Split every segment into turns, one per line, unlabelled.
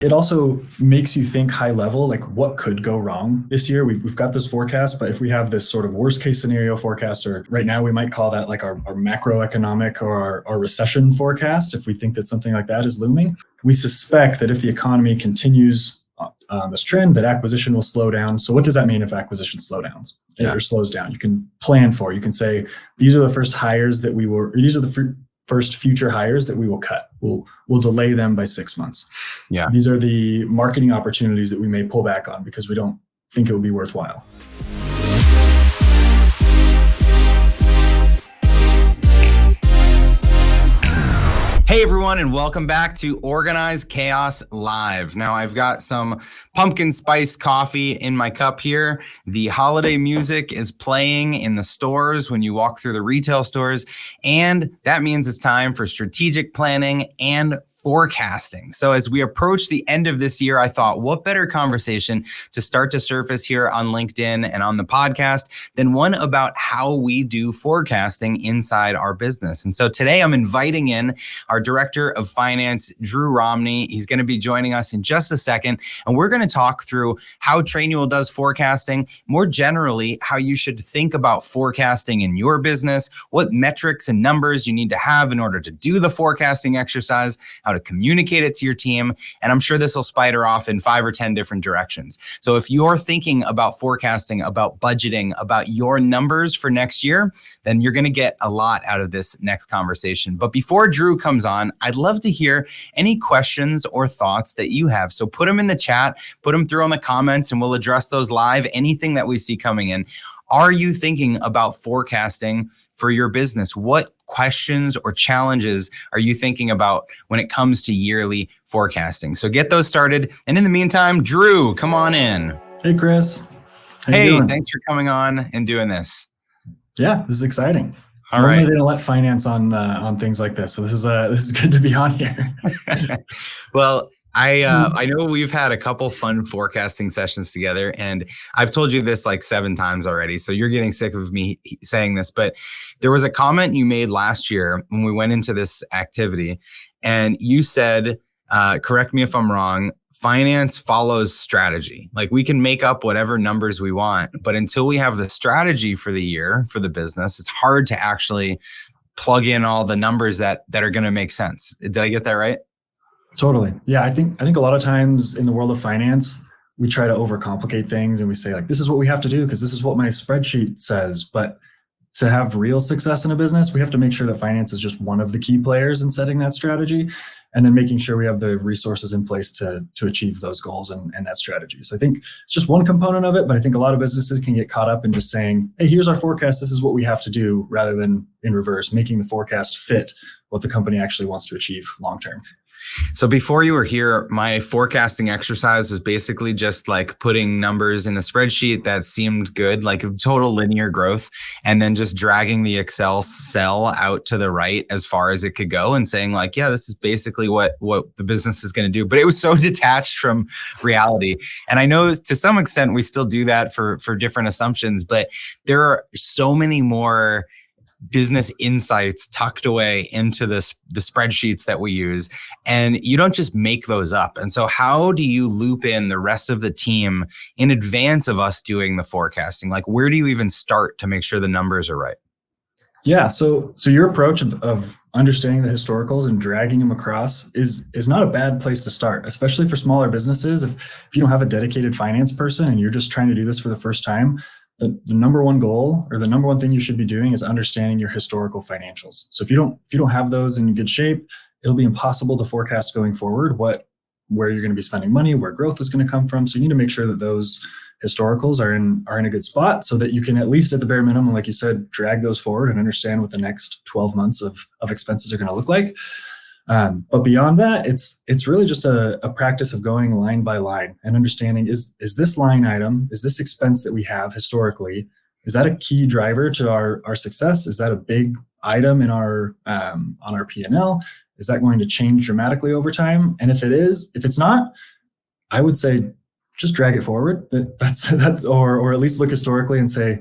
It also makes you think high level, like what could go wrong this year. We've got this forecast, but if we have this sort of worst case scenario forecast, or right now we might call that like our macroeconomic or our recession forecast, if we think that something like that is looming, we suspect that if the economy continues on this trend, that acquisition will slow down. So what does that mean if acquisition slows down? You can plan for, you can say, these are the first hires that these are the first future hires that we will cut. We'll delay them by 6 months.
Yeah.
These are the marketing opportunities that we may pull back on because we don't think it would be worthwhile.
Hey everyone, and welcome back to Organize Chaos Live. Now I've got some pumpkin spice coffee in my cup here. The holiday music is playing in the stores when you walk through the retail stores, and that means it's time for strategic planning and forecasting. So as we approach the end of this year, I thought, what better conversation to start to surface here on LinkedIn and on the podcast than one about how we do forecasting inside our business. And so today I'm inviting in our Director of Finance, Drew Romney. He's going to be joining us in just a second, and we're going to talk through how Trainual does forecasting, more generally, how you should think about forecasting in your business, what metrics and numbers you need to have in order to do the forecasting exercise, how to communicate it to your team, and I'm sure this will spider off in 5 or 10 different directions. So if you're thinking about forecasting, about budgeting, about your numbers for next year, then you're going to get a lot out of this next conversation. But before Drew comes on, I'd love to hear any questions or thoughts that you have. So put them in the chat, put them through on the comments, and we'll address those live, anything that we see coming in. Are you thinking about forecasting for your business? What questions or challenges are you thinking about when it comes to yearly forecasting? So get those started. And in the meantime, Drew, come on in.
Hey, Chris.
Hey, thanks for coming on and doing this.
Yeah, this is exciting.
All right.
Normally they don't let finance on things like this, so this is good to be on here.
Well, I know we've had a couple fun forecasting sessions together, and I've told you this like 7 times already, so you're getting sick of me saying this, but there was a comment you made last year when we went into this activity, and you said, correct me if I'm wrong, finance follows strategy. Like we can make up whatever numbers we want, but until we have the strategy for the year, for the business, it's hard to actually plug in all the numbers that are going to make sense. Did I get that right?
Totally. Yeah, I think a lot of times in the world of finance, we try to overcomplicate things and we say like, this is what we have to do because this is what my spreadsheet says. But to have real success in a business, we have to make sure that finance is just one of the key players in setting that strategy, and then making sure we have the resources in place to achieve those goals and that strategy. So I think it's just one component of it, but I think a lot of businesses can get caught up in just saying, hey, here's our forecast, this is what we have to do, rather than in reverse, making the forecast fit what the company actually wants to achieve long-term.
So before you were here, my forecasting exercise was basically just like putting numbers in a spreadsheet that seemed good, like total linear growth, and then just dragging the Excel cell out to the right as far as it could go and saying like, yeah, this is basically what the business is going to do. But it was so detached from reality. And I know to some extent we still do that for different assumptions, but there are so many more business insights tucked away into the spreadsheets that we use, and you don't just make those up. And so how do you loop in the rest of the team in advance of us doing the forecasting? Like where do you even start to make sure the numbers are right?
Yeah, so your approach of understanding the historicals and dragging them across is not a bad place to start, especially for smaller businesses. If you don't have a dedicated finance person and you're just trying to do this for the first time, the number one goal or the number one thing you should be doing is understanding your historical financials. So if you don't have those in good shape, it'll be impossible to forecast going forward where you're going to be spending money, where growth is going to come from. So you need to make sure that those historicals are in a good spot so that you can, at least at the bare minimum, like you said, drag those forward and understand what the next 12 months of expenses are going to look like. But beyond that, it's really just a practice of going line by line and understanding, is this line item, is this expense that we have historically, is that a key driver to our success? Is that a big item in our on our P&L? Is that going to change dramatically over time? And if it's not, I would say just drag it forward. That's or at least look historically and say,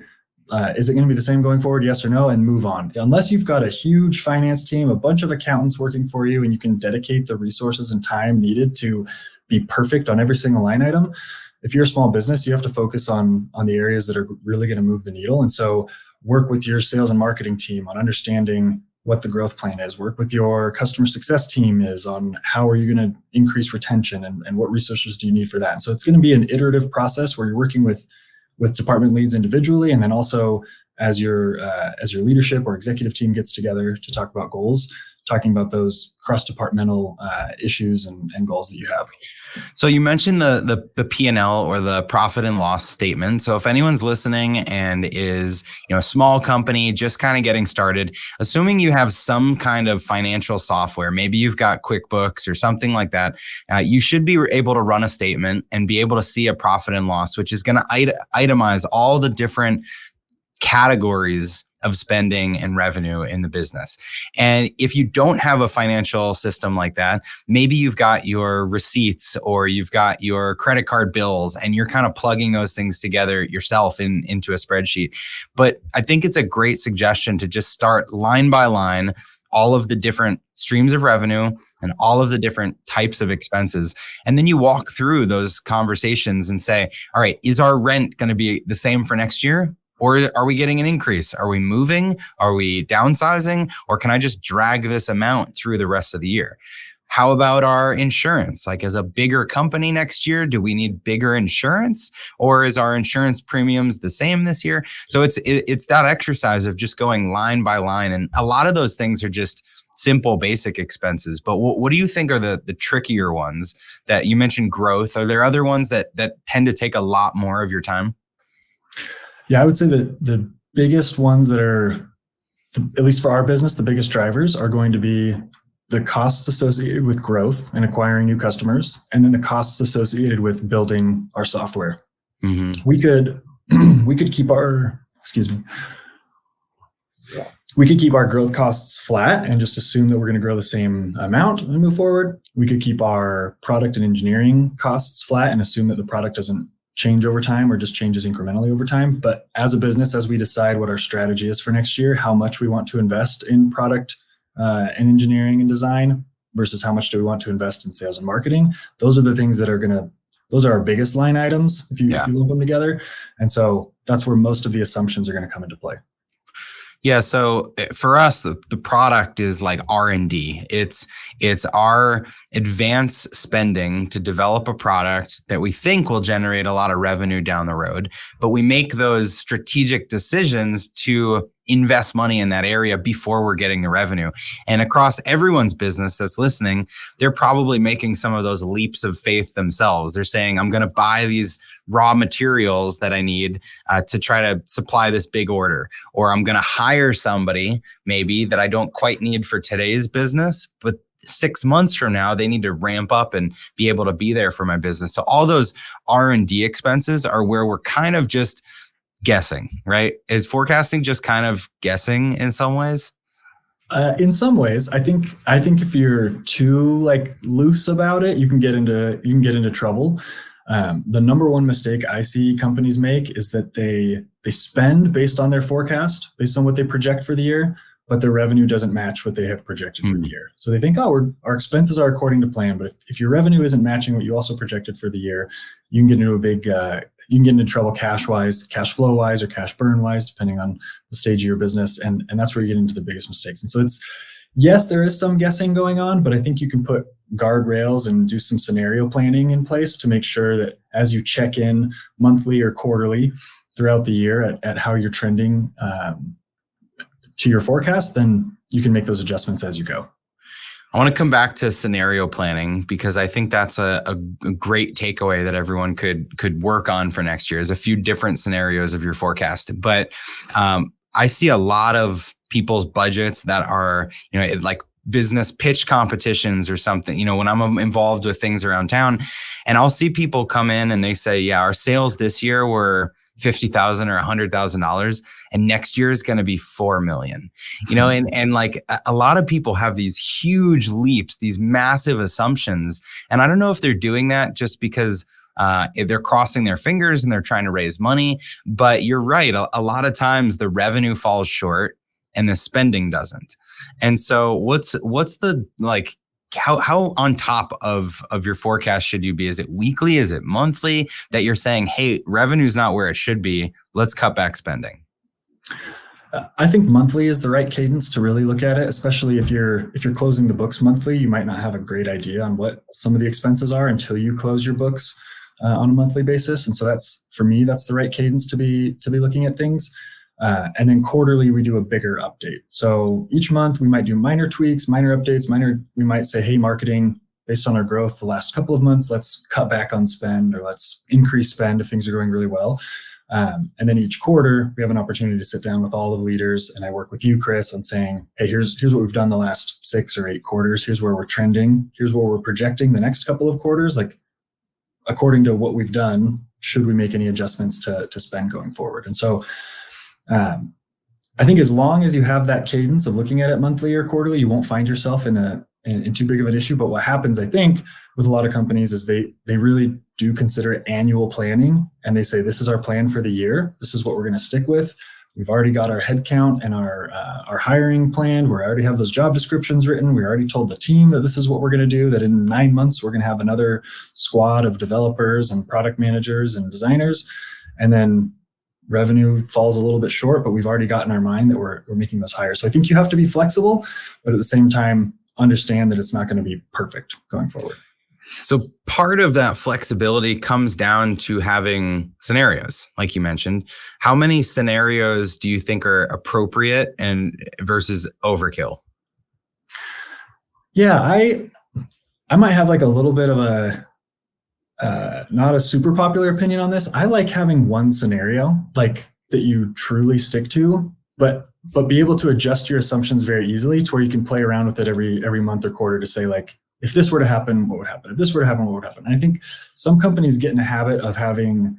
is it going to be the same going forward? Yes or no, and move on. Unless you've got a huge finance team, a bunch of accountants working for you, and you can dedicate the resources and time needed to be perfect on every single line item. If you're a small business, you have to focus on the areas that are really going to move the needle. And so work with your sales and marketing team on understanding what the growth plan is. Work with your customer success team is on how are you going to increase retention and what resources do you need for that. And so it's going to be an iterative process where you're working with department leads individually, and then also as your leadership or executive team gets together to talk about goals, talking about those cross-departmental issues and goals that you have.
So you mentioned the P&L or the profit and loss statement. So if anyone's listening and is a small company just kind of getting started, assuming you have some kind of financial software, maybe you've got QuickBooks or something like that, you should be able to run a statement and be able to see a profit and loss, which is going to itemize all the different categories of spending and revenue in the business. And if you don't have a financial system like that, maybe you've got your receipts or you've got your credit card bills and you're kind of plugging those things together yourself into a spreadsheet. But I think it's a great suggestion to just start line by line, all of the different streams of revenue and all of the different types of expenses. And then you walk through those conversations and say, all right, is our rent going to be the same for next year? Or are we getting an increase? Are we moving? Are we downsizing? Or can I just drag this amount through the rest of the year? How about our insurance? Like, as a bigger company next year, do we need bigger insurance? Or is our insurance premiums the same this year? So it's that exercise of just going line by line. And a lot of those things are just simple, basic expenses. But what do you think are the trickier ones? That you mentioned growth. Are there other ones that tend to take a lot more of your time?
Yeah, I would say that the biggest ones that are, at least for our business, the biggest drivers are going to be the costs associated with growth and acquiring new customers, and then the costs associated with building our software. Mm-hmm. We could keep our, we could keep our growth costs flat and just assume that we're going to grow the same amount and move forward. We could keep our product and engineering costs flat and assume that the product doesn't change over time or just changes incrementally over time. But as a business, as we decide what our strategy is for next year, how much we want to invest in product and engineering and design versus how much do we want to invest in sales and marketing, those are the things that are those are our biggest line items if you lump them together. And so that's where most of the assumptions are going to come into play.
Yeah. So for us, the product is like R&D. It's our advanced spending to develop a product that we think will generate a lot of revenue down the road. But we make those strategic decisions to invest money in that area before we're getting the revenue. And across everyone's business that's listening, they're probably making some of those leaps of faith themselves. They're saying, I'm going to buy these raw materials that I need to try to supply this big order, or I'm going to hire somebody maybe that I don't quite need for today's business, but 6 months from now, they need to ramp up and be able to be there for my business. So all those R&D expenses are where we're kind of just guessing, right? Is forecasting just kind of guessing in some ways?
In some ways, I think if you're too loose about it, you can get into trouble. The number one mistake I see companies make is that they spend based on their forecast, based on what they project for the year, but their revenue doesn't match what they have projected for the year. So they think, our expenses are according to plan, but if your revenue isn't matching what you also projected for the year, you can get into you can get into trouble cash flow wise, or cash burn wise, depending on the stage of your business. And that's where you get into the biggest mistakes. And so yes, there is some guessing going on, but I think you can put guardrails and do some scenario planning in place to make sure that as you check in monthly or quarterly throughout the year at how you're trending to your forecast, then you can make those adjustments as you go.
I want to come back to scenario planning because I think that's a great takeaway that everyone could work on for next year. There's a few different scenarios of your forecast, but I see a lot of people's budgets that are, like business pitch competitions or something, when I'm involved with things around town, and I'll see people come in and they say, yeah, our sales this year were $50,000 or $100,000, and next year is going to be 4 million. And like a lot of people have these huge leaps, these massive assumptions, and I don't know if they're doing that just because they're crossing their fingers and they're trying to raise money. But you're right, a lot of times the revenue falls short and the spending doesn't. And so what's the how on top of your forecast should you be? Is it weekly? Is it monthly that you're saying, hey, revenue's not where it should be, let's cut back spending?
I think monthly is the right cadence to really look at it, especially if you're closing the books monthly. You might not have a great idea on what some of the expenses are until you close your books on a monthly basis. And so that's, for me, that's the right cadence to be looking at things. And then quarterly, we do a bigger update. So each month we might do minor tweaks, minor updates, we might say, hey, marketing, based on our growth the last couple of months, let's cut back on spend, or let's increase spend if things are going really well. And then each quarter, we have an opportunity to sit down with all the leaders, and I work with you, Chris, on saying, hey, here's what we've done the last 6 or 8 quarters. Here's where we're trending. Here's where we're projecting the next couple of quarters. Like, according to what we've done, should we make any adjustments to spend going forward? And so I think as long as you have that cadence of looking at it monthly or quarterly, you won't find yourself in too big of an issue. But what happens, I think, with a lot of companies is they really do consider it annual planning, and they say, this is our plan for the year. This is what we're going to stick with. We've already got our headcount and our hiring plan. We already have those job descriptions written. We already told the team that this is what we're going to do, that in 9 months, we're going to have another squad of developers and product managers and designers. And then revenue falls a little bit short, but we've already got in our mind that we're making those hires. So I think you have to be flexible, but at the same time, understand that it's not going to be perfect going forward.
So part of that flexibility comes down to having scenarios, like you mentioned. How many scenarios do you think are appropriate and versus overkill?
Yeah, I might have like a little bit of a not a super popular opinion on this. I like having one scenario like that you truly stick to, but be able to adjust your assumptions very easily to where you can play around with it every month or quarter to say, like, if this were to happen, what would happen? If this were to happen, what would happen? And I think some companies get in a habit of having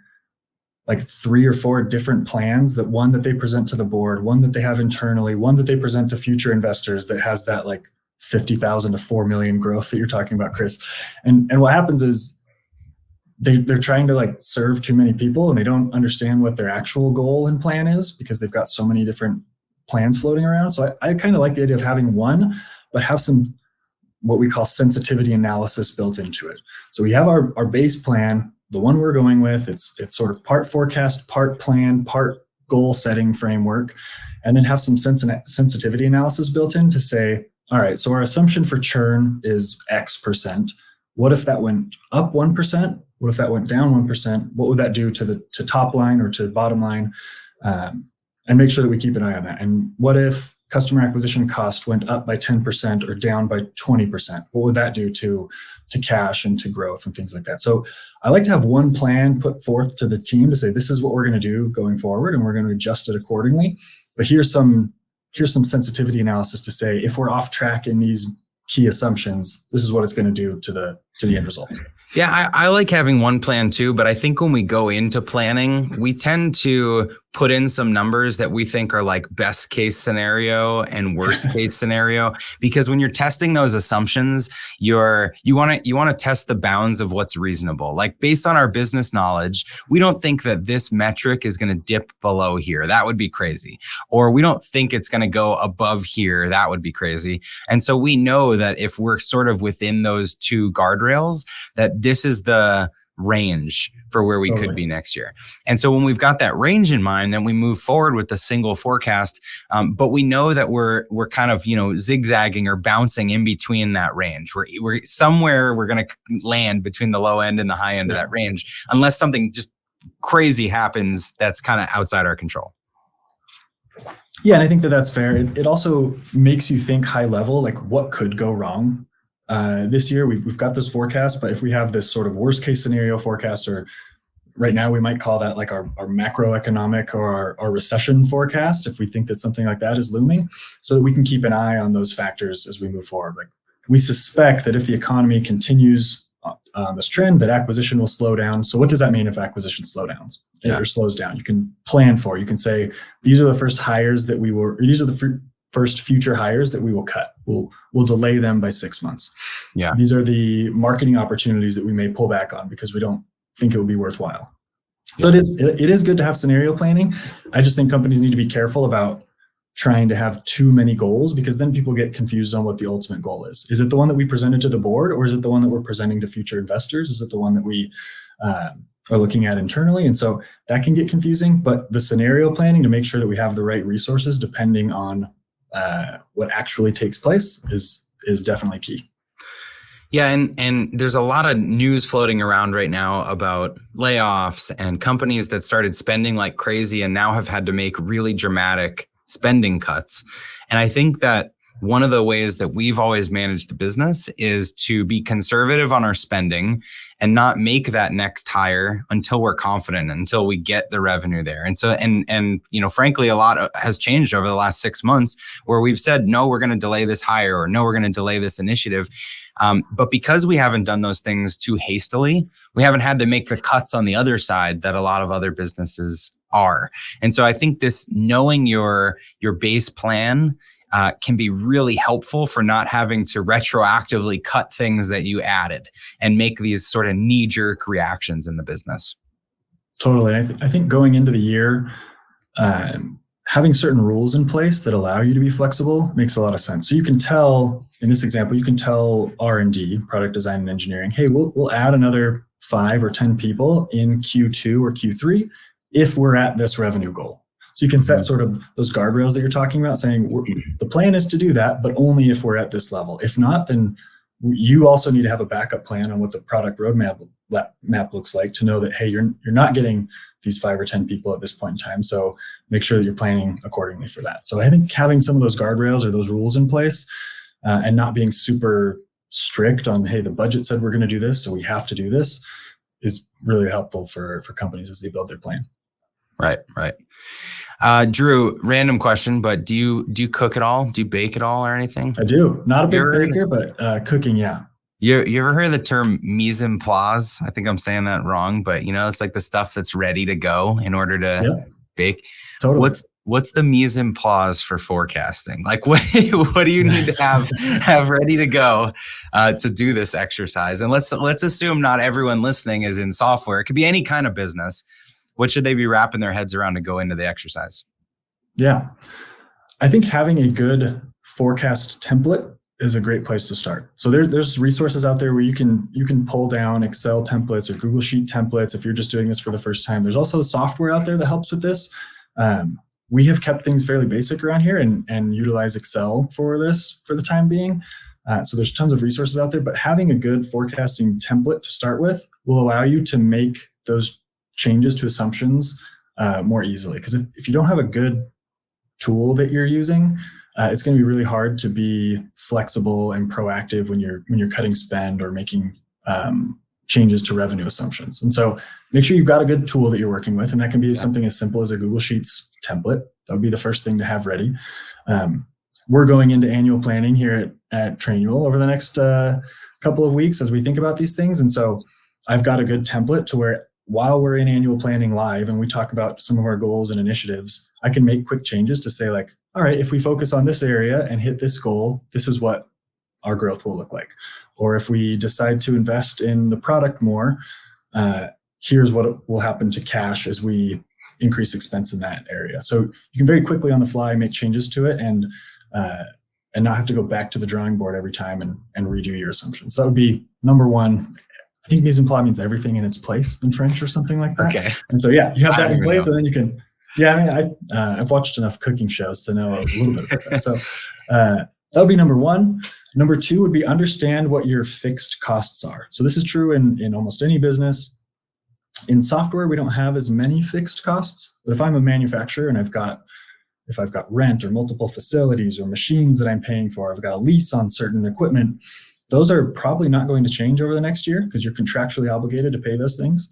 like 3 or 4 different plans, that one that they present to the board, one that they have internally, one that they present to future investors that has that like 50,000 to 4 million growth that you're talking about, Chris. And what happens is they're trying to like serve too many people, and they don't understand what their actual goal and plan is because they've got so many different plans floating around. So I kind of like the idea of having one, but have some what we call sensitivity analysis built into it. So we have our base plan, the one we're going with. It's sort of part forecast, part plan, part goal setting framework, and then have some sensitivity analysis built in to say, all right, so our assumption for churn is X%. What if that went up 1%? What if that went down 1%? What would that do to top line or to bottom line? And make sure that we keep an eye on that. And what if customer acquisition cost went up by 10% or down by 20%? What would that do to cash and to growth and things like that? So I like to have one plan put forth to the team to say, this is what we're going to do going forward, and we're going to adjust it accordingly. But here's some sensitivity analysis to say, if we're off track in these key assumptions, this is what it's going to do to the end result.
Yeah, I like having one plan too, but I think when we go into planning, we tend to put in some numbers that we think are like best case scenario and worst case scenario, because when you're testing those assumptions, you want to test the bounds of what's reasonable. Like, based on our business knowledge, we don't think that this metric is going to dip below here. That would be crazy. Or we don't think it's going to go above here. That would be crazy. And so we know that if we're sort of within those 2 guardrails, that this is the range for where we could be next year. And so when we've got that range in mind, then we move forward with the single forecast. But we know that we're kind of, zigzagging or bouncing in between that range. We're somewhere we're going to land between the low end and the high end of that range, unless something just crazy happens that's kind of outside our control.
Yeah, and I think that's fair. It also makes you think high level, like what could go wrong. This year, we've got this forecast, but if we have this sort of worst case scenario forecast, or right now we might call that like our macroeconomic or our recession forecast, if we think that something like that is looming, so that we can keep an eye on those factors as we move forward. Like, we suspect that if the economy continues on this trend, that acquisition will slow down. So what does that mean if acquisition slows down? You can plan for, you can say, these are the first hires that these are the first future hires that we will cut. We'll delay them by 6 months.
Yeah.
These are the marketing opportunities that we may pull back on because we don't think it would be worthwhile. So it is good to have scenario planning. I just think companies need to be careful about trying to have too many goals, because then people get confused on what the ultimate goal is. Is it the one that we presented to the board, or is it the one that we're presenting to future investors? Is it the one that we are looking at internally? And so that can get confusing, but the scenario planning to make sure that we have the right resources depending on what actually takes place is definitely key.
Yeah, and there's a lot of news floating around right now about layoffs and companies that started spending like crazy and now have had to make really dramatic spending cuts. And I think that one of the ways that we've always managed the business is to be conservative on our spending and not make that next hire until we're confident, until we get the revenue there. And so, and frankly, a lot has changed over the last 6 months where we've said, no, we're going to delay this hire, or no, we're going to delay this initiative. But because we haven't done those things too hastily, we haven't had to make the cuts on the other side that a lot of other businesses are. And so I think this knowing your base plan can be really helpful for not having to retroactively cut things that you added and make these sort of knee-jerk reactions in the business.
Totally. I think going into the year, having certain rules in place that allow you to be flexible makes a lot of sense. So you can tell, in this example, you can tell R&D, product design and engineering, hey, we'll add another 5 or 10 people in Q2 or Q3 if we're at this revenue goal. So you can set sort of those guardrails that you're talking about, saying the plan is to do that, but only if we're at this level. If not, then you also need to have a backup plan on what the product roadmap looks like to know that, hey, you're not getting these 5 or 10 people at this point in time. So make sure that you're planning accordingly for that. So I think having some of those guardrails or those rules in place and not being super strict on, hey, the budget said we're going to do this, so we have to do this, is really helpful for companies as they build their plan.
Right. Drew, random question, but do you cook at all? Do you bake at all or anything?
I do. Not a big baker, but cooking, yeah.
You ever heard the term mise en place? I think I'm saying that wrong, but it's like the stuff that's ready to go in order to bake.
Totally.
What's the mise en place for forecasting? Like what do you need to have ready to go to do this exercise? And let's assume not everyone listening is in software. It could be any kind of business. What should they be wrapping their heads around to go into the exercise?
Yeah, I think having a good forecast template is a great place to start. So there's resources out there where you can pull down Excel templates or Google Sheet templates if you're just doing this for the first time. There's also software out there that helps with this. We have kept things fairly basic around here and utilize Excel for this for the time being. So there's tons of resources out there, but having a good forecasting template to start with will allow you to make those changes to assumptions more easily. Because if you don't have a good tool that you're using, it's going to be really hard to be flexible and proactive when you're cutting spend or making changes to revenue assumptions. And so make sure you've got a good tool that you're working with, and that can be something as simple as a Google Sheets template. That would be the first thing to have ready. We're going into annual planning here at Trainual over the next couple of weeks as we think about these things. And so I've got a good template to where while we're in annual planning live and we talk about some of our goals and initiatives, I can make quick changes to say like, all right, if we focus on this area and hit this goal, this is what our growth will look like. Or if we decide to invest in the product more, here's what will happen to cash as we increase expense in that area. So you can very quickly on the fly make changes to it and not have to go back to the drawing board every time and redo your assumptions. So that would be number one. I think mise en place means everything in its place in French or something like that.
Okay.
And so, yeah, you have that in place and then you can, I've watched enough cooking shows to know a little bit about that. So that would be number one. Number two would be understand what your fixed costs are. So this is true in almost any business. In software, we don't have as many fixed costs, but if I'm a manufacturer and if I've got rent or multiple facilities or machines that I'm paying for, I've got a lease on certain equipment, those are probably not going to change over the next year because you're contractually obligated to pay those things.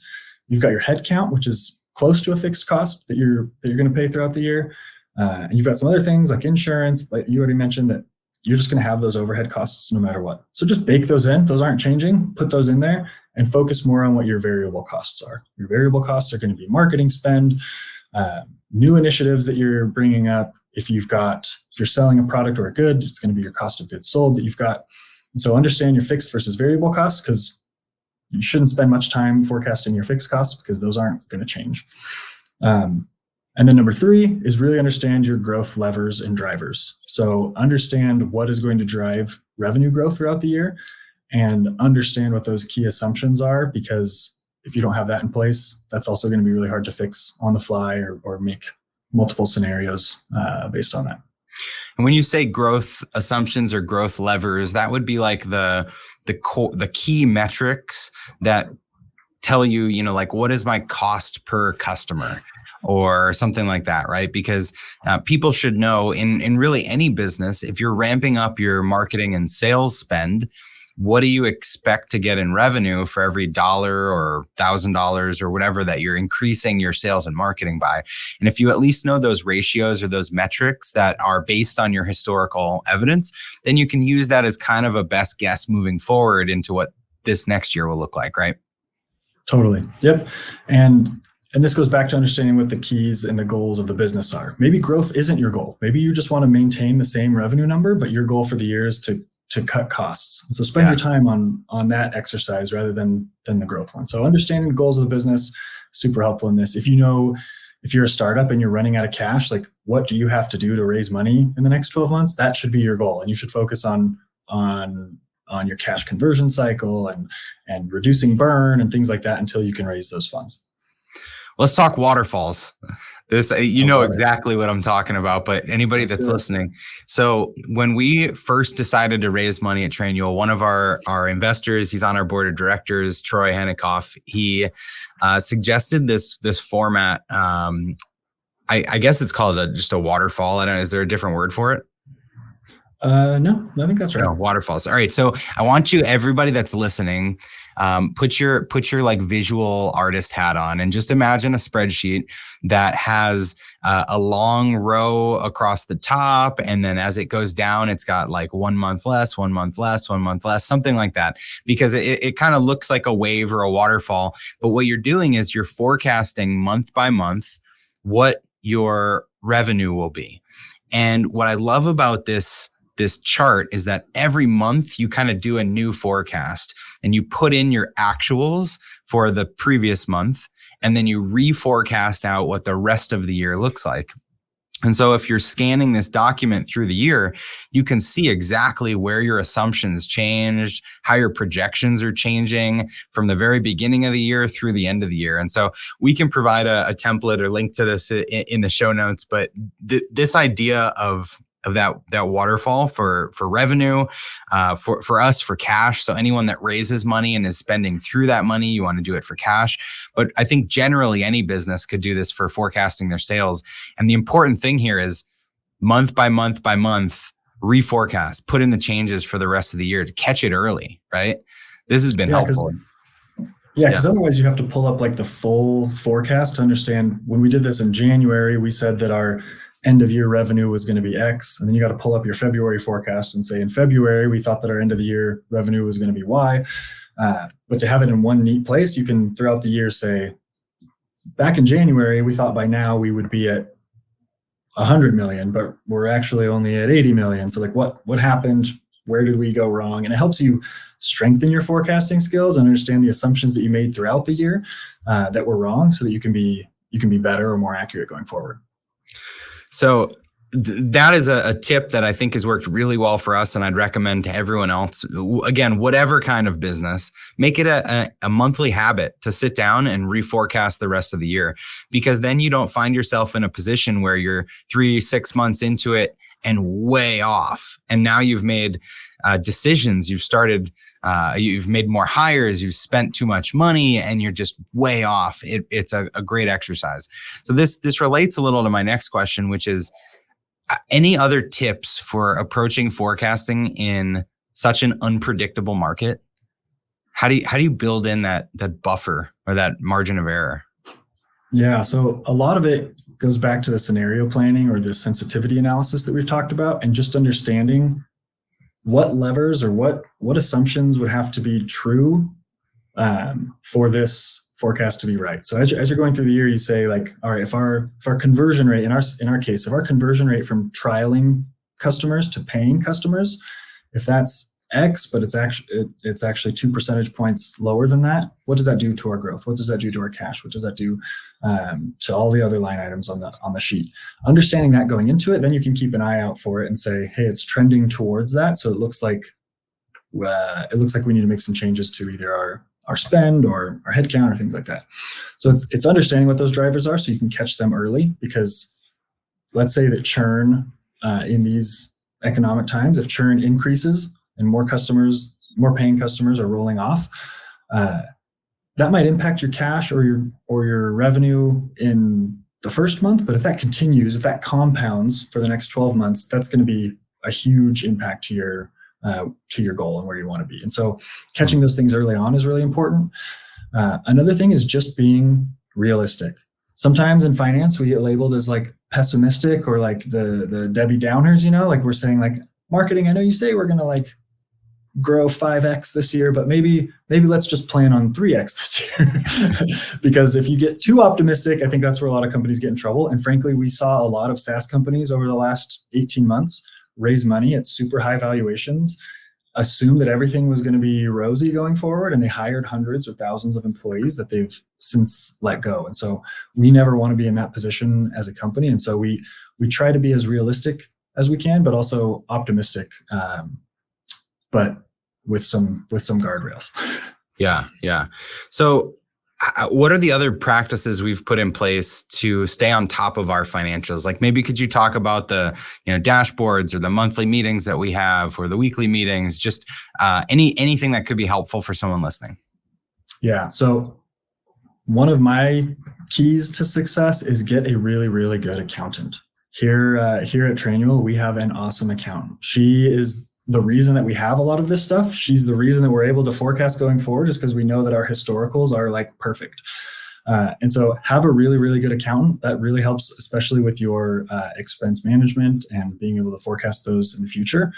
You've got your headcount, which is close to a fixed cost that you're going to pay throughout the year. And you've got some other things like insurance, like you already mentioned, that you're just going to have those overhead costs no matter what. So just bake those in. Those aren't changing. Put those in there and focus more on what your variable costs are. Your variable costs are going to be marketing spend, new initiatives that you're bringing up. If you're selling a product or a good, it's going to be your cost of goods sold that you've got. And so understand your fixed versus variable costs, because you shouldn't spend much time forecasting your fixed costs because those aren't going to change. And And then number 3 is really understand your growth levers and drivers. So understand what is going to drive revenue growth throughout the year and understand what those key assumptions are, because if you don't have that in place, that's also going to be really hard to fix on the fly or make multiple scenarios based on that.
And when you say growth assumptions or growth levers, that would be like the key metrics that tell you, like, what is my cost per customer or something like that, right? Because people should know in really any business, if you're ramping up your marketing and sales spend, what do you expect to get in revenue for every $1 or $1,000 or whatever that you're increasing your sales and marketing by? And if you at least know those ratios or those metrics that are based on your historical evidence, then you can use that as kind of a best guess moving forward into what this next year will look like, right?
Totally. Yep. And this goes back to understanding what the keys and the goals of the business are. Maybe growth isn't your goal. Maybe you just want to maintain the same revenue number, but your goal for the year is to cut costs. So spend your time on that exercise rather than the growth one. So understanding the goals of the business, super helpful in this. If you're a startup and you're running out of cash, like, what do you have to do to raise money in the next 12 months? That should be your goal. And you should focus on your cash conversion cycle and reducing burn and things like that until you can raise those funds.
Let's talk waterfalls. This, know exactly what I'm talking about, but anybody that's listening. So when we first decided to raise money at Trainual, one of our investors, he's on our board of directors, Troy Henikoff, he suggested this format. I guess it's called just a waterfall. I don't know. Is there a different word for it?
No, I think that's right.
No, waterfalls. All right. So I want you, everybody that's listening, put your like visual artist hat on and just imagine a spreadsheet that has a long row across the top. And then as it goes down, it's got like 1 month less, 1 month less, 1 month less, something like that, because it kind of looks like a wave or a waterfall. But what you're doing is you're forecasting month by month what your revenue will be. And what I love about this chart is that every month you kind of do a new forecast and you put in your actuals for the previous month, and then you reforecast out what the rest of the year looks like. And so if you're scanning this document through the year, you can see exactly where your assumptions changed, how your projections are changing from the very beginning of the year through the end of the year. And so we can provide a template or link to this in the show notes, but this idea of that waterfall for revenue, for us, for cash. So anyone that raises money and is spending through that money, you want to do it for cash. But I think generally any business could do this for forecasting their sales. And the important thing here is month by month by month, reforecast, put in the changes for the rest of the year to catch it early, right? This has been helpful.
Because otherwise you have to pull up like the full forecast to understand. When we did this in January, we said that our end of year revenue was going to be X. And then you got to pull up your February forecast and say, in February, we thought that our end of the year revenue was going to be Y. But to have it in one neat place, you can throughout the year say, back in January, we thought by now we would be at 100 million, but we're actually only at 80 million. So like what happened? Where did we go wrong? And it helps you strengthen your forecasting skills and understand the assumptions that you made throughout the year that were wrong, so that you can be better or more accurate going forward. So
that is a tip that I think has worked really well for us, and I'd recommend to everyone else. Again, whatever kind of business, make it a monthly habit to sit down and reforecast the rest of the year, because then you don't find yourself in a position where you're 3-6 months into it and way off. And now you've made decisions, you've made more hires, you've spent too much money, and you're just way off. It's a great exercise. So this relates a little to my next question, which is, any other tips for approaching forecasting in such an unpredictable market? How do you build in that buffer or that margin of error?
Yeah, so a lot of it goes back to the scenario planning or the sensitivity analysis that we've talked about, and just understanding what levers or what assumptions would have to be true for this forecast to be right. So as you're going through the year, you say like, all right, if our conversion rate in our case, if our conversion rate from trialing customers to paying customers, if that's X, but it's actually 2 percentage points lower than that. What does that do to our growth? What does that do to our cash? What does that do to all the other line items on the sheet? Understanding that going into it, then you can keep an eye out for it and say, hey, it's trending towards that. So it looks like we need to make some changes to either our spend or our headcount or things like that. So it's understanding what those drivers are so you can catch them early, because let's say that churn in these economic times, if churn increases and more paying customers are rolling off, that might impact your cash or your revenue in the first month. But if that continues, if that compounds for the next 12 months, that's going to be a huge impact to your goal and where you want to be. And so catching those things early on is really important. Another thing is just being realistic. Sometimes in finance, we get labeled as like pessimistic or like the Debbie Downers, like we're saying like, marketing, I know you say we're going to like grow 5x this year, but maybe let's just plan on 3x this year. Because if you get too optimistic, I think that's where a lot of companies get in trouble. And frankly, we saw a lot of SaaS companies over the last 18 months raise money at super high valuations, assume that everything was going to be rosy going forward, and they hired hundreds or thousands of employees that they've since let go. And so we never want to be in that position as a company. And so we try to be as realistic as we can, but also optimistic, but with some guardrails.
Yeah. So what are the other practices we've put in place to stay on top of our financials? Like maybe could you talk about the dashboards or the monthly meetings that we have or the weekly meetings, just anything that could be helpful for someone listening? Yeah.
So one of my keys to success is get a really, really good accountant. Here at Trainual, we have an awesome accountant. She is the reason that we have a lot of this stuff. She's the reason that we're able to forecast going forward, is because we know that our historicals are like perfect. And so have a really, really good accountant. That really helps, especially with your expense management and being able to forecast those in the future.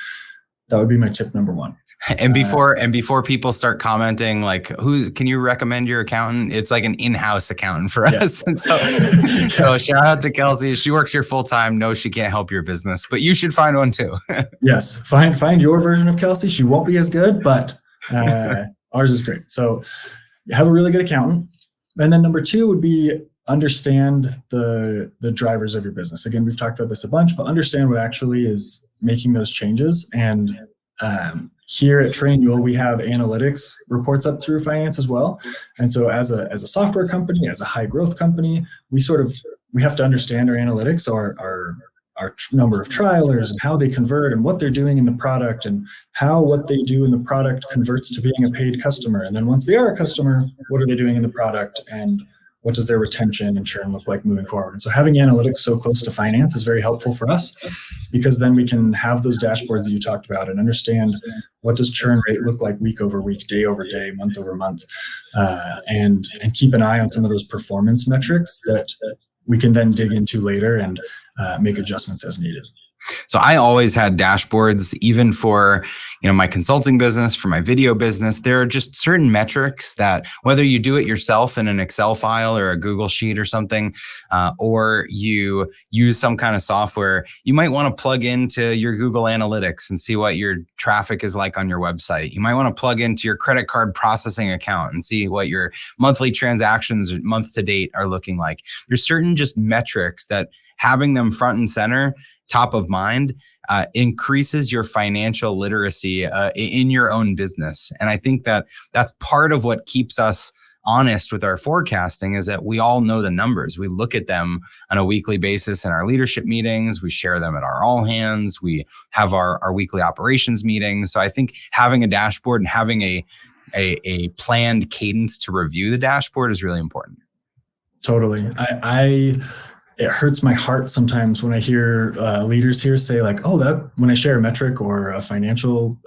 That would be my tip number one.
And before people start commenting, like, can you recommend your accountant? It's like an in-house accountant for us.
Yes.
And so shout out to Kelsey. She works here full time. No, she can't help your business, but you should find one too.
Yes. Find your version of Kelsey. She won't be as good, but ours is great. So have a really good accountant. And then number two would be understand the drivers of your business. Again, we've talked about this a bunch, but understand what actually is making those changes. And here at Trainual, we have analytics reports up through finance as well. And so as a software company, as a high growth company, we have to understand our analytics, our number of trialers and how they convert and what they're doing in the product and how what they do in the product converts to being a paid customer. And then once they are a customer, what are they doing in the product and what does their retention and churn look like moving forward? And so having analytics so close to finance is very helpful for us, because then we can have those dashboards that you talked about and understand what does churn rate look like week over week, day over day, month over month, and keep an eye on some of those performance metrics that we can then dig into later and make adjustments as needed.
So I always had dashboards, even for, my consulting business, for my video business. There are just certain metrics that whether you do it yourself in an Excel file or a Google sheet or something, or you use some kind of software, you might want to plug into your Google Analytics and see what your traffic is like on your website. You might want to plug into your credit card processing account and see what your monthly transactions month to date are looking like. There's certain just metrics that having them front and center, top of mind, increases your financial literacy in your own business. And I think that that's part of what keeps us honest with our forecasting, is that we all know the numbers. We look at them on a weekly basis in our leadership meetings. We share them at our all hands. We have our weekly operations meetings. So I think having a dashboard and having a planned cadence to review the dashboard is really important.
Totally. It hurts my heart sometimes when I hear leaders here say like, when I share a metric or a financial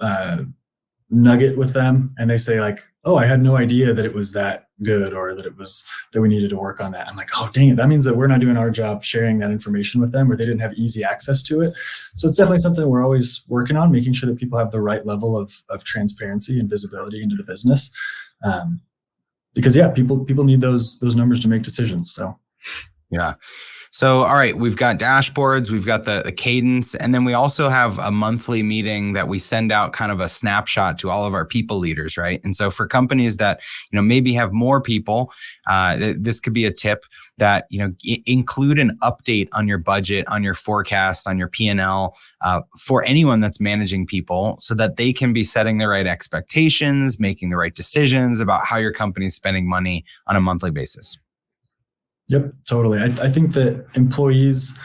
nugget with them, and they say like, I had no idea that it was that good, or that we needed to work on that. I'm like, dang it. That means that we're not doing our job sharing that information with them, or they didn't have easy access to it. So it's definitely something we're always working on, making sure that people have the right level of transparency and visibility into the business. Because people need those numbers to make decisions. So.
Yeah. So, all right, we've got dashboards, we've got the cadence, and then we also have a monthly meeting that we send out kind of a snapshot to all of our people leaders, right? And so for companies that, maybe have more people, this could be a tip that, include an update on your budget, on your forecast, on your P&L for anyone that's managing people so that they can be setting the right expectations, making the right decisions about how your company's spending money on a monthly basis.
Yep, totally. I think that employees,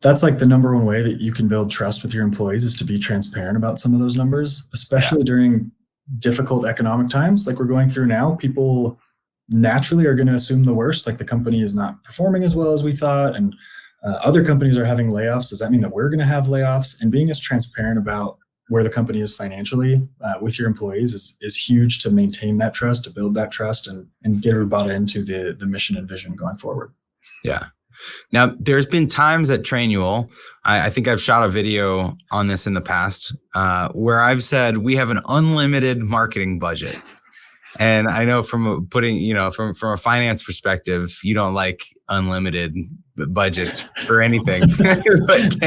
that's like the number one way that you can build trust with your employees is to be transparent about some of those numbers, especially during difficult economic times like we're going through now. People naturally are going to assume the worst, like the company is not performing as well as we thought, and other companies are having layoffs. Does that mean that we're going to have layoffs? And being as transparent about where the company is financially with your employees is huge to maintain that trust, to build that trust, and get everybody into the mission and vision going forward.
Yeah. Now, there's been times at Trainual, I think I've shot a video on this in the past, where I've said we have an unlimited marketing budget. And I know from a finance perspective, you don't like unlimited budgets for anything. But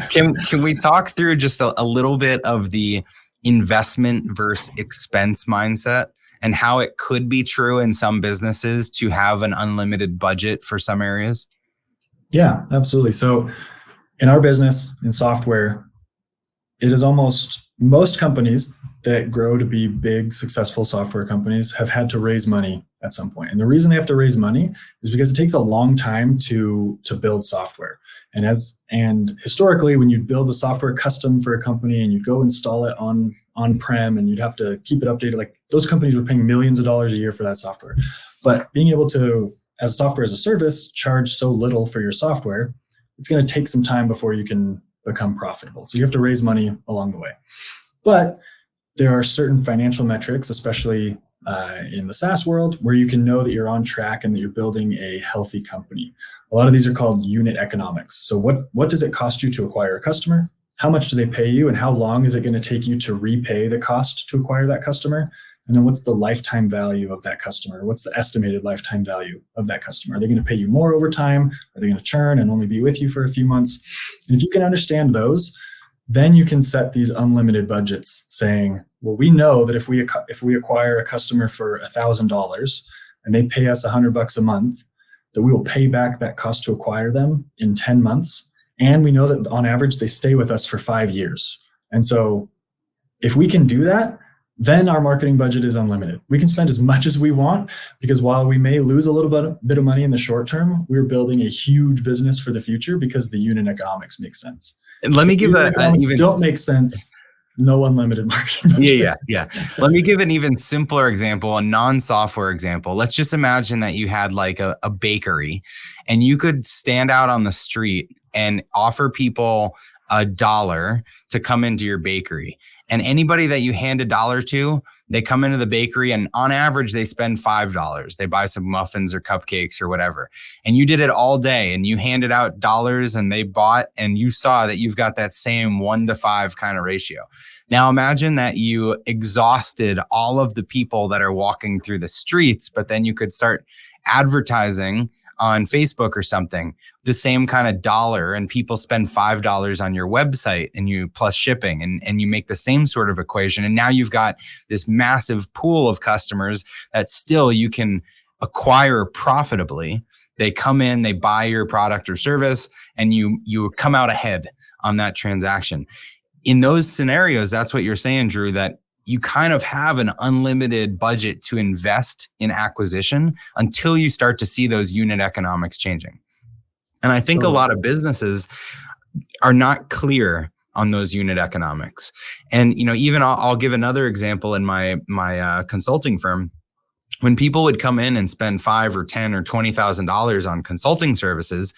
can we talk through just a little bit of the investment versus expense mindset and how it could be true in some businesses to have an unlimited budget for some areas?
Yeah, absolutely. So in our business, in software, it is most companies that grow to be big, successful software companies have had to raise money at some point. And the reason they have to raise money is because it takes a long time to build software. And historically, when you build a software custom for a company and you go install it on-prem and you'd have to keep it updated, like those companies were paying millions of dollars a year for that software. But being able to, as software as a service, charge so little for your software, it's going to take some time before you can become profitable. So you have to raise money along the way. But there are certain financial metrics, especially in the SaaS world, where you can know that you're on track and that you're building a healthy company. A lot of these are called unit economics. So what does it cost you to acquire a customer? How much do they pay you? And how long is it going to take you to repay the cost to acquire that customer? And then what's the lifetime value of that customer? What's the estimated lifetime value of that customer? Are they going to pay you more over time? Are they going to churn and only be with you for a few months? And if you can understand those, then you can set these unlimited budgets saying, well, we know that if we acquire a customer for $1,000 and they pay us $100 a month, that we will pay back that cost to acquire them in 10 months. And we know that on average, they stay with us for 5 years. And so if we can do that, then our marketing budget is unlimited. We can spend as much as we want because while we may lose a little bit of money in the short term, we're building a huge business for the future because the unit economics makes sense.
And let me give
don't make sense. No unlimited marketing budget.
Yeah. Let me give an even simpler example, a non-software example. Let's just imagine that you had like a bakery and you could stand out on the street and offer people $1 to come into your bakery. And anybody that you hand $1 to, they come into the bakery and on average, they spend $5. They buy some muffins or cupcakes or whatever. And you did it all day and you handed out dollars and they bought and you saw that you've got that same 1-to-5 kind of ratio. Now imagine that you exhausted all of the people that are walking through the streets, but then you could start advertising on Facebook or something, the same kind of dollar, and people spend $5 on your website and you plus shipping and you make the same sort of equation. And now you've got this massive pool of customers that still you can acquire profitably. They come in, they buy your product or service, and you come out ahead on that transaction. In those scenarios, that's what you're saying, Drew, that you kind of have an unlimited budget to invest in acquisition until you start to see those unit economics changing. And I think a lot of businesses are not clear on those unit economics. And, even I'll give another example in my consulting firm. When people would come in and spend $5,000 or $10,000 or $20,000 on consulting services,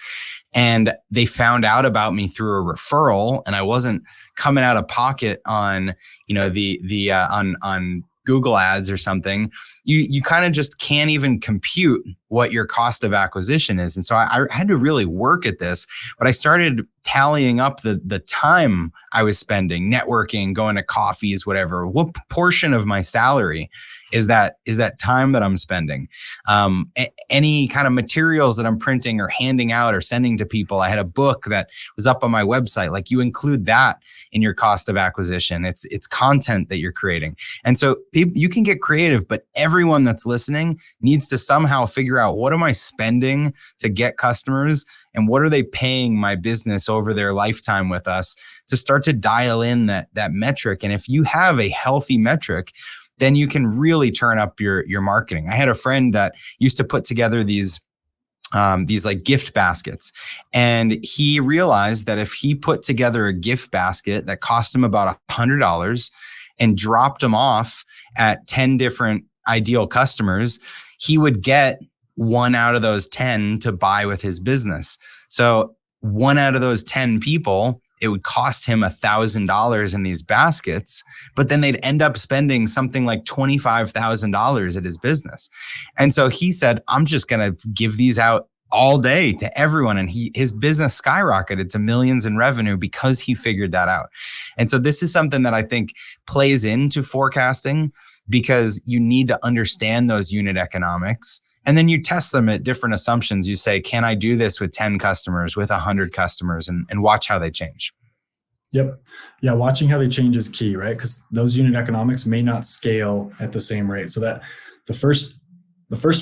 and they found out about me through a referral, and I wasn't coming out of pocket on, on Google Ads or something, you kind of just can't even compute what your cost of acquisition is. And so I had to really work at this, but I started tallying up the time I was spending networking, going to coffees, whatever. What portion of my salary is that time that I'm spending? Any kind of materials that I'm printing or handing out or sending to people. I had a book that was up on my website. Like, you include that in your cost of acquisition. It's content that you're creating. And so you can get creative, but everyone that's listening needs to somehow figure out, what am I spending to get customers, and what are they paying my business over their lifetime with us, to start to dial in that metric. And if you have a healthy metric, then you can really turn up your marketing. I had a friend that used to put together these like gift baskets, and he realized that if he put together a gift basket that cost him about $100 and dropped them off at 10 different ideal customers, he would get 1 out of those 10 to buy with his business. So 1 out of those 10 people, it would cost him $1,000 in these baskets, but then they'd end up spending something like $25,000 at his business. And so he said, I'm just going to give these out all day to everyone. And his business skyrocketed to millions in revenue because he figured that out. And so this is something that I think plays into forecasting, because you need to understand those unit economics. And then you test them at different assumptions. You say, can I do this with 10 customers, with 100 customers, and watch how they change?
Yep. Yeah. Watching how they change is key, right? Because those unit economics may not scale at the same rate. So that the first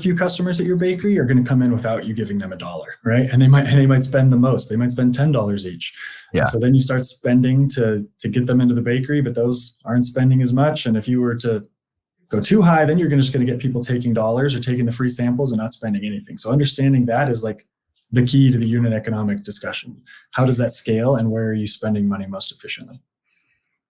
few customers at your bakery are going to come in without you giving them $1, right? And they might spend the most. They might spend $10 each.
Yeah.
And so then you start spending to get them into the bakery, but those aren't spending as much. And if you were to go too high, then you're just going to get people taking dollars or taking the free samples and not spending anything. So understanding that is like the key to the unit economic discussion. How does that scale, and where are you spending money most efficiently?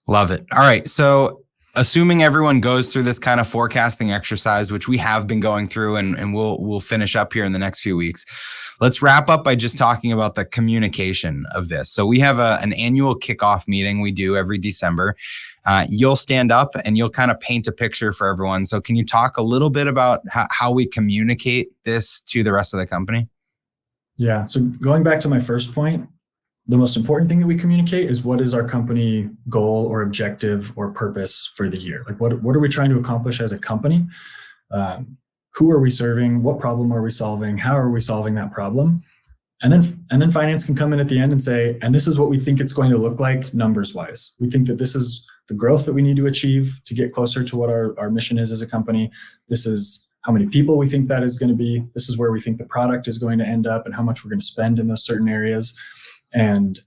Love it. All right. So assuming everyone goes through this kind of forecasting exercise, which we have been going through, and we'll finish up here in the next few weeks, let's wrap up by just talking about the communication of this. So we have an annual kickoff meeting we do every December. You'll stand up and you'll kind of paint a picture for everyone. So can you talk a little bit about how we communicate this to the rest of the company?
Yeah. So going back to my first point, the most important thing that we communicate is, what is our company goal or objective or purpose for the year? Like, what are we trying to accomplish as a company? Who are we serving? What problem are we solving? How are we solving that problem? And then finance can come in at the end and say, and this is what we think it's going to look like numbers wise. We think that this is the growth that we need to achieve to get closer to what our mission is as a company. This is how many people we think that is going to be. This is where we think the product is going to end up and how much we're going to spend in those certain areas. And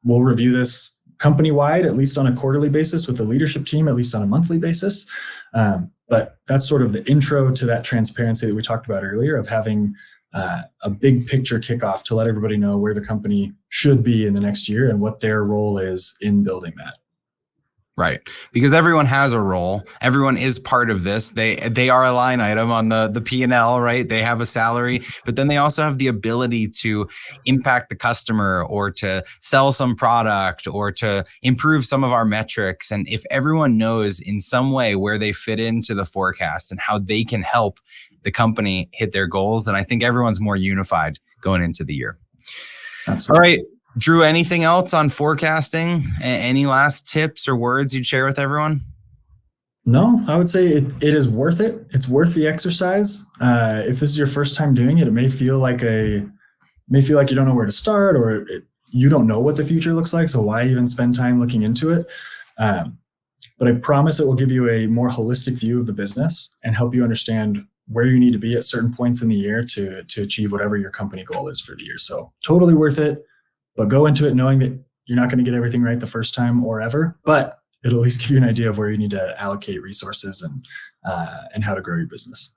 we'll review this company-wide, at least on a quarterly basis, with the leadership team, at least on a monthly basis. But that's sort of the intro to that transparency that we talked about earlier, of having a big picture kickoff to let everybody know where the company should be in the next year and what their role is in building that.
Right. Because everyone has a role. Everyone is part of this. They are a line item on the P&L, right? They have a salary, but then they also have the ability to impact the customer, or to sell some product, or to improve some of our metrics. And if everyone knows in some way where they fit into the forecast and how they can help the company hit their goals, then I think everyone's more unified going into the year.
Absolutely.
All right. Drew, anything else on forecasting? Any last tips or words you'd share with everyone?
No, I would say it is worth it. It's worth the exercise. If this is your first time doing it, it may feel like you don't know where to start, or you don't know what the future looks like. So why even spend time looking into it? But I promise it will give you a more holistic view of the business and help you understand where you need to be at certain points in the year to achieve whatever your company goal is for the year. So totally worth it. But go into it knowing that you're not going to get everything right the first time or ever, but it'll at least give you an idea of where you need to allocate resources and how to grow your business.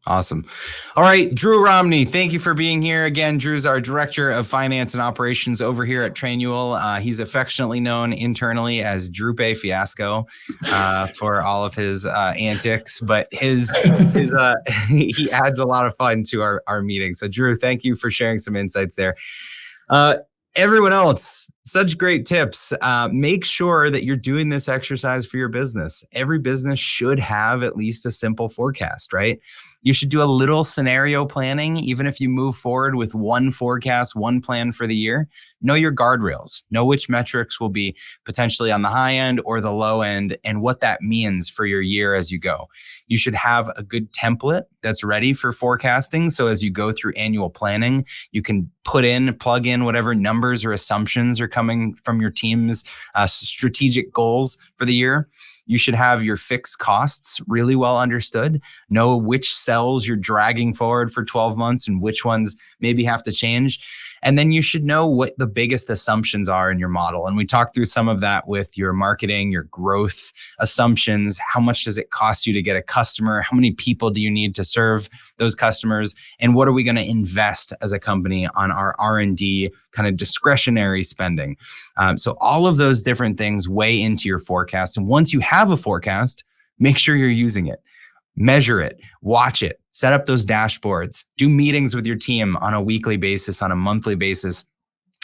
Awesome. All right, Drew Romney, thank you for being here again. Drew's our Director of Finance and Operations over here at Trainual. He's affectionately known internally as Drupe Fiasco for all of his antics, but he adds a lot of fun to our meeting. So Drew, thank you for sharing some insights there. Everyone else, such great tips. Make sure that you're doing this exercise for your business. Every business should have at least a simple forecast, right? You should do a little scenario planning, even if you move forward with one forecast, one plan for the year. Know your guardrails, know which metrics will be potentially on the high end or the low end, and what that means for your year as you go. You should have a good template that's ready for forecasting. So as you go through annual planning, you can plug in whatever numbers or assumptions are coming from your team's strategic goals for the year. You should have your fixed costs really well understood. Know which cells you're dragging forward for 12 months and which ones maybe have to change. And then you should know what the biggest assumptions are in your model. And we talked through some of that with your marketing, your growth assumptions. How much does it cost you to get a customer? How many people do you need to serve those customers? And what are we going to invest as a company on our R&D kind of discretionary spending? So all of those different things weigh into your forecast. And once you have a forecast, make sure you're using it. Measure it, watch it, set up those dashboards, do meetings with your team on a weekly basis, on a monthly basis,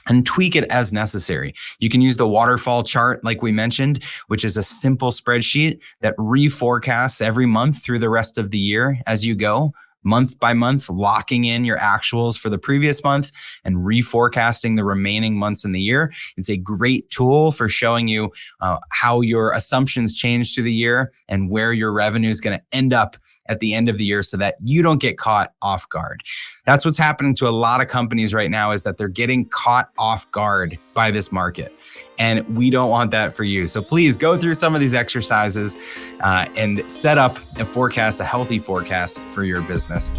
and tweak it as necessary. You can use the waterfall chart, like we mentioned, which is a simple spreadsheet that reforecasts every month through the rest of the year as you go, month by month, locking in your actuals for the previous month and reforecasting the remaining months in the year. It's a great tool for showing you how your assumptions change through the year and where your revenue is going to end up at the end of the year so that you don't get caught off guard. That's what's happening to a lot of companies right now, is that they're getting caught off guard by this market. And we don't want that for you. So please go through some of these exercises and set up a forecast, a healthy forecast for your business.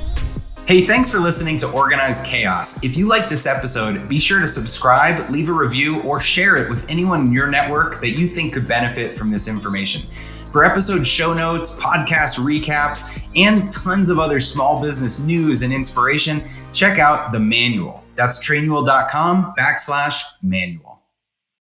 Hey, thanks for listening to Organized Chaos. If you like this episode, be sure to subscribe, leave a review, or share it with anyone in your network that you think could benefit from this information. For episode show notes, podcast recaps, and tons of other small business news and inspiration, check out the manual. That's trainual.com/manual.